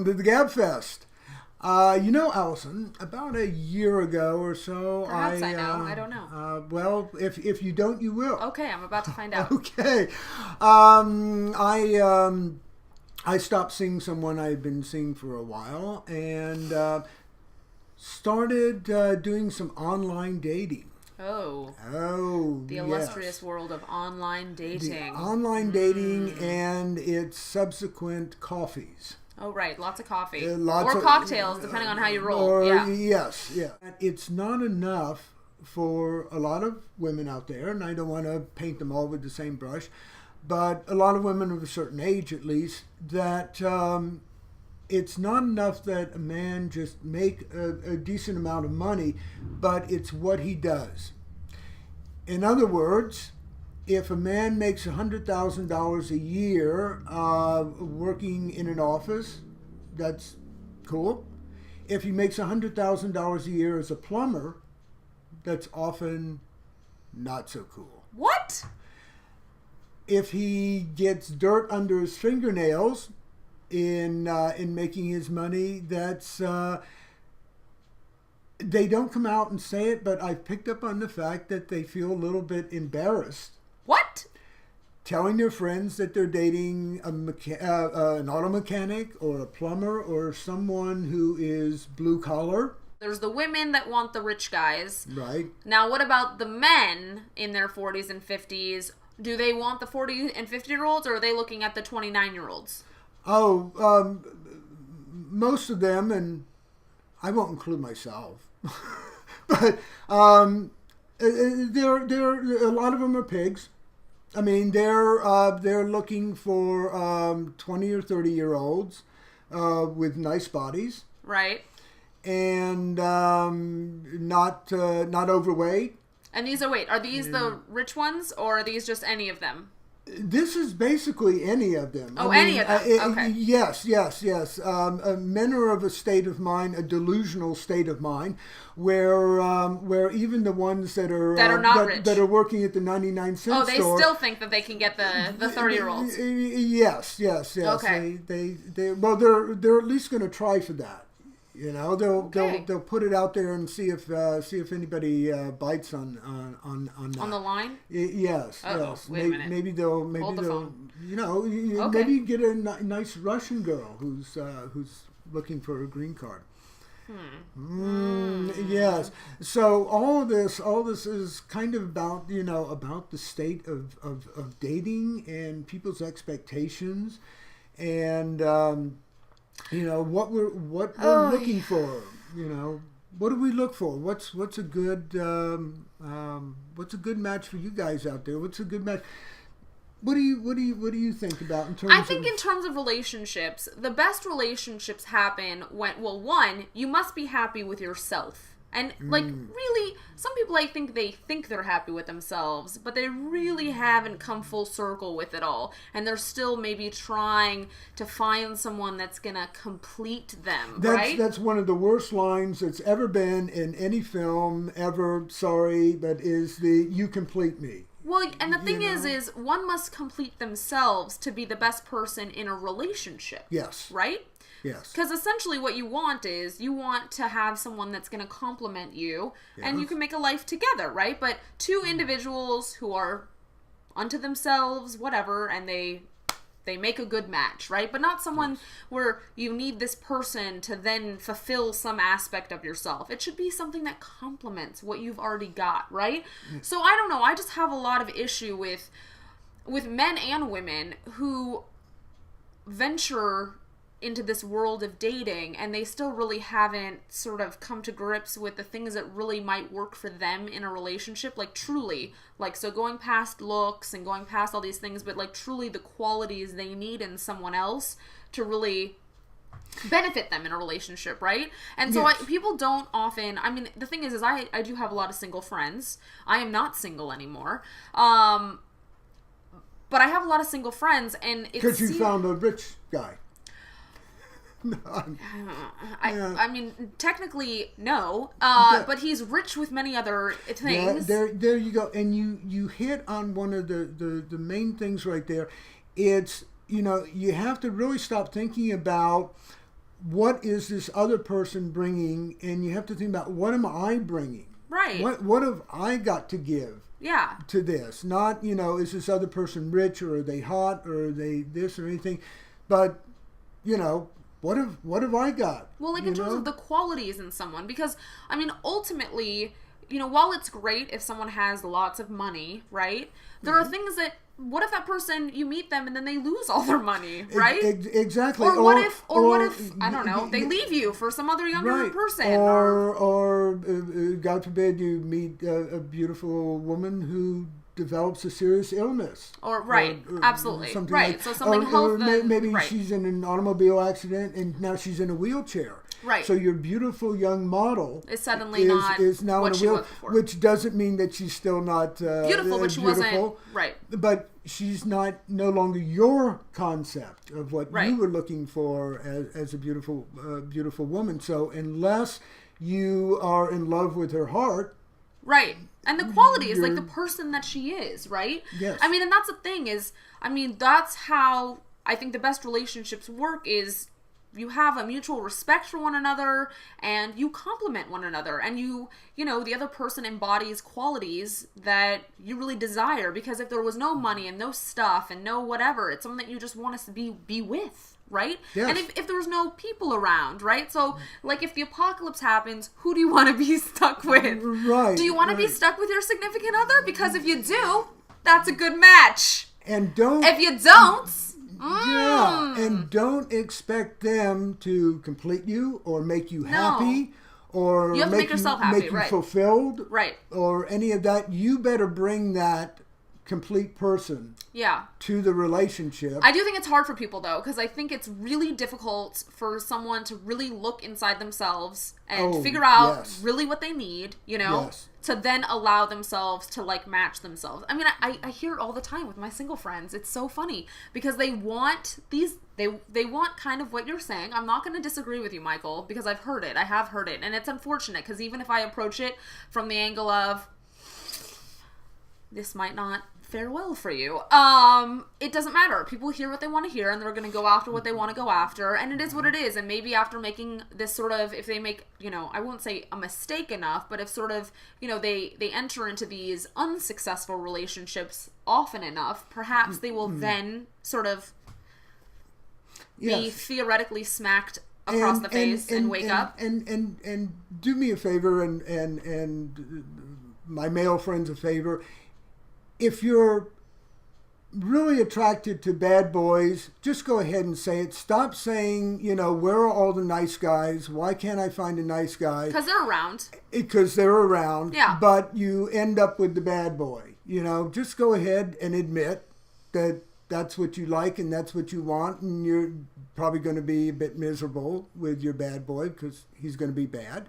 to the Gabfest. Alison, about a year ago or so, Perhaps I know. I don't know. Well, if you don't, you will. Okay, I'm about to find out. Okay. I stopped seeing someone I had been seeing for a while and started doing some online dating. Oh, the yes. illustrious world of online dating. The online dating and its subsequent coffees. Oh, right. Lots of coffee. Lots or of cocktails, depending on how you roll. Yeah. Yes, yeah. It's not enough for a lot of women out there, and I don't want to paint them all with the same brush, but a lot of women of a certain age, at least, that it's not enough that a man just make a decent amount of money, but it's what he does. In other words, if a man makes $100,000 a year working in an office, that's cool. If he makes $100,000 a year as a plumber, that's often not so cool. What? If he gets dirt under his fingernails in making his money, that's they don't come out and say it, but I've picked up on the fact that they feel a little bit embarrassed. What? Telling their friends that they're dating an auto mechanic or a plumber or someone who is blue collar. There's the women that want the rich guys. Right. Now, what about the men in their 40s and 50s? Do they want the 40 and 50-year-olds, or are they looking at the 29-year-olds? Oh, most of them, and I won't include myself, but there a lot of them are pigs. I mean, they're looking for 20 or 30-year-olds with nice bodies, right? And not overweight. And these are these the rich ones, or are these just any of them? This is basically any of them. Oh, any of them. Okay. Yes. Men are of a state of mind, a delusional state of mind, where even the ones that are not rich, that are working at the 99-cent store. Oh, they still think that they can get the 30-year-olds. Yes. Okay. They're at least going to try for that. You know, they'll put it out there and see if anybody bites on that. On the line? Yes. Wait a minute. Maybe they'll phone. Maybe you get a nice Russian girl who's looking for a green card. Yes. So all this is kind of about the state of dating and people's expectations and. What we're looking for. What do we look for? What's a good match for you guys out there? What's a good match? What do you think about in terms? I think in terms of relationships, the best relationships happen when one, you must be happy with yourself. And, really, some people, I think they think they're happy with themselves, but they really haven't come full circle with it all. And they're still maybe trying to find someone that's going to complete them, right? That's one of the worst lines that's ever been in any film ever, sorry, but is you complete me. Well, and the thing is one must complete themselves to be the best person in a relationship. Yes. Right? Yes. Because essentially what you want to have someone that's going to complement you, and you can make a life together, right? But two individuals who are unto themselves, whatever, and they make a good match, right? But not someone where you need this person to then fulfill some aspect of yourself. It should be something that complements what you've already got, right? So I don't know. I just have a lot of issue with men and women who venture into this world of dating and they still really haven't sort of come to grips with the things that really might work for them in a relationship, truly, so going past looks and going past all these things, but truly the qualities they need in someone else to really benefit them in a relationship, right? And so people don't often, the thing is I do have a lot of single friends. I am not single anymore. But I have a lot of single friends, and it's... Because you found a rich guy. No, I mean, technically, no. But he's rich with many other things. Yeah, there you go. And you hit on one of the main things right there. It's, you have to really stop thinking about what is this other person bringing? And you have to think about, what am I bringing? Right. What have I got to give? Yeah. To this, not, is this other person rich, or are they hot, or are they this or anything, but what have I got? Well, like in terms of the qualities in someone, because I mean, ultimately, while it's great if someone has lots of money, right? There are things that, what if that person, you meet them and then they lose all their money, right? Exactly. Or what if I don't know, they leave you for some other younger person, or God forbid you meet a beautiful woman who develops a serious illness, or absolutely, something right. like, so something or maybe she's in an automobile accident and now she's in a wheelchair. Right. So your beautiful young model is suddenly not now what in a she wheel, was before. Which doesn't mean that she's still not beautiful, but she wasn't right. But she's no longer your concept of what you were looking for as a beautiful woman. So unless you are in love with her heart, right. And the quality is like the person that she is, right? Yes. I mean, and that's the thing is, I mean, that's how I think the best relationships work is you have a mutual respect for one another and you complement one another, and the other person embodies qualities that you really desire, because if there was no money and no stuff and no whatever, it's something that you just want to be with, right? Yes. And if there was no people around, right? So like if the apocalypse happens, who do you want to be stuck with? Right. Do you want to be stuck with your significant other? Because if you do, that's a good match. And don't. If you don't, yeah, and don't expect them to complete you or make you happy, or you have to make yourself happy, make you fulfilled, right? Or any of that. You better bring that complete person to the relationship. I do think it's hard for people though, because I think it's really difficult for someone to really look inside themselves and figure out really what they need, to then allow themselves to like match themselves. I mean, I hear it all the time with my single friends. It's so funny because they want they want kind of what you're saying. I'm not going to disagree with you, Michael, because I've heard it. I have heard it, and it's unfortunate because even if I approach it from the angle of this might not fare well for you, it doesn't matter. People hear what they want to hear and they're going to go after what they want to go after, and it is what it is. And maybe after making this sort of, if they make, I won't say a mistake enough, but if sort of, they enter into these unsuccessful relationships often enough, perhaps they will then sort of be theoretically smacked across the face and wake up. And do me a favor and my male friends a favor. If you're really attracted to bad boys, just go ahead and say it. Stop saying, where are all the nice guys? Why can't I find a nice guy? Because they're around. Because they're around. Yeah. But you end up with the bad boy. Just go ahead and admit that that's what you like and that's what you want, and you're probably going to be a bit miserable with your bad boy because he's going to be bad.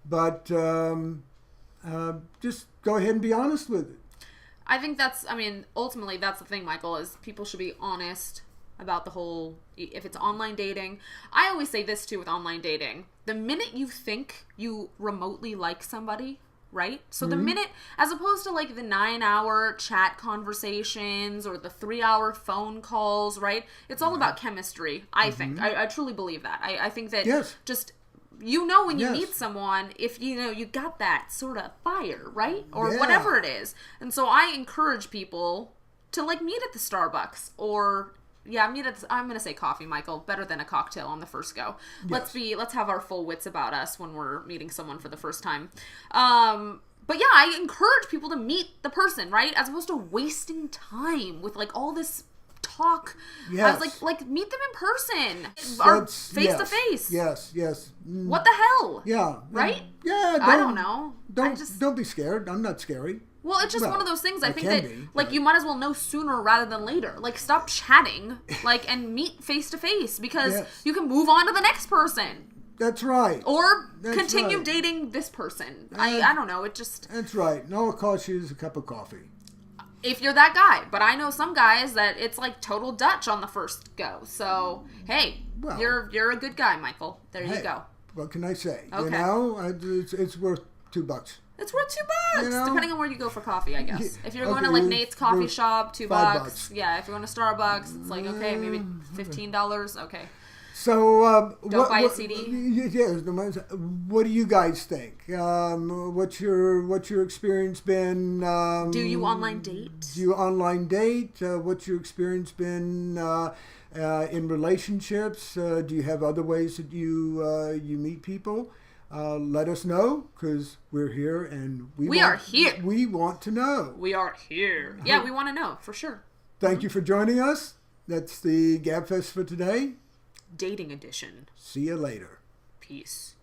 But just go ahead and be honest with it. I think ultimately that's the thing, Michael, is people should be honest about the whole, if it's online dating. I always say this too with online dating. The minute you think you remotely like somebody, right? So the minute, as opposed to like the 9-hour chat conversations or the 3-hour phone calls, right? It's all about chemistry, I think. I truly believe that. I think that just... when you meet someone, if you got that sort of fire, right? Or whatever it is. And so I encourage people to like meet at the Starbucks or meet at I'm going to say coffee, Michael, better than a cocktail on the first go. Yes. Let's have our full wits about us when we're meeting someone for the first time. But yeah, I encourage people to meet the person, right? As opposed to wasting time with like all this talk. Yes. I was like meet them in person or face to face. Yes. What the hell? Yeah. Right? Yeah. I don't know. Don't be scared. I'm not scary. Well, it's just one of those things. I think that you might as well know sooner rather than later. Like, stop chatting, and meet face to face because you can move on to the next person. That's right. Or continue dating this person. I don't know. It just... That's right. And all it costs you is a cup of coffee. If you're that guy. But I know some guys that it's like total Dutch on the first go. So, hey, you're a good guy, Michael. There you go. What can I say? Okay. It's worth $2. It's worth $2, depending on where you go for coffee, I guess. If you're going to like Nate's coffee shop, $2. Yeah, if you're going to Starbucks, it's like, okay, maybe $15. Okay. So, Don't buy a CD. Yes. What do you guys think? What's your experience been? Do you online date? Do you online date? What's your experience been in relationships? Do you have other ways that you meet people? Let us know, because we're here and we are here. We want to know. We are here. Yeah, we want to know for sure. Thank you for joining us. That's the Gabfest for today. Dating edition. See you later. Peace.